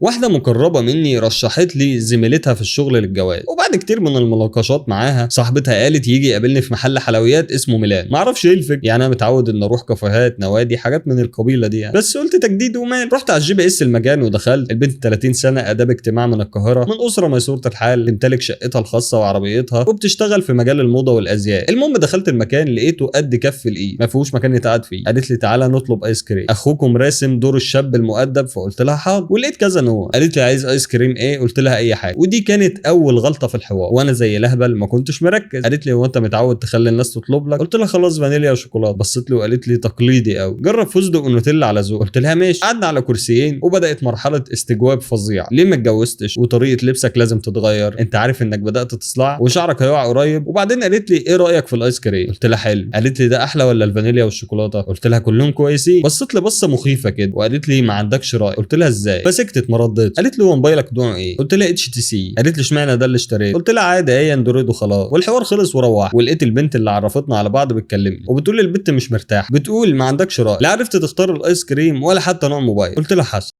واحده مقربه مني رشحت لي زميلتها في الشغل للجواز، وبعد كتير من المناقشات معاها صاحبتها قالت يجي يقابلني في محل حلويات اسمه ميلان. معرفش ايه الفكره، يعني انا متعود ان اروح كافيهات نوادي حاجات من القبيله دي يعني. بس قلت تجديد ومال. رحت على الGPS المكان ودخلت. البنت 30 سنه، اداب اجتماع من القاهره، من اسره ميسوره الحال، تمتلك شقتها الخاصه وعربيتها، وبتشتغل في مجال الموضه والازياء. المهم دخلت المكان لقيته قد كف الايد، ما فيهوش مكان يتقعد فيه. قالت لي تعالى نطلب ايس كريم، اخوكم راسم دور الشاب المؤدب. فقلت لها حاضر، ولقيت كذا نوع. قالت لي عايز ايس كريم ايه؟ قلت لها اي حاجه. ودي كانت اول غلطه في الحوار، وانا زي لهبل ما كنتش مركز. قالت لي هو انت متعود تخلي الناس تطلب لك؟ قلت لها خلاص فانيليا وشوكولاته. بصت لي وقالت لي تقليدي قوي، جرب فستق ونوتيلا على ذوق. قلت لها ماشي. قعدنا على كرسيين وبدات مرحله استجواب فظيعه. ليه ما اتجوزتش؟ وطريقه لبسك لازم تتغير، انت عارف انك بدات تصلع وشعرك هيقع قريب. وبعدين قالت لي ايه رايك في الايس كريم؟ قلت لها حلو. قالت لي ده احلى ولا الفانيليا والشوكولاته؟ قلت لها كلهم كويسين. بصت لي بصه مخيفه كده وقالت لي ما عندكش راي. قلت لها ازاي؟ فسكتت ما ردتش. قالت لي هو موبايلك نوع ايه؟ قلت لها HTC. قالت لي اشمعنى ده اللي اشتريته؟ قلت لها عادي هي اندرويد وخلاص. والحوار خلص وروح. ولقيت البنت اللي عرفتنا على بعض بتكلمني وبتقول لي البنت مش مرتاحه، بتقول ما عندكش راي، لا عرفت تختار الايس كريم ولا حتى نوع موبايل. قلت لها حسن.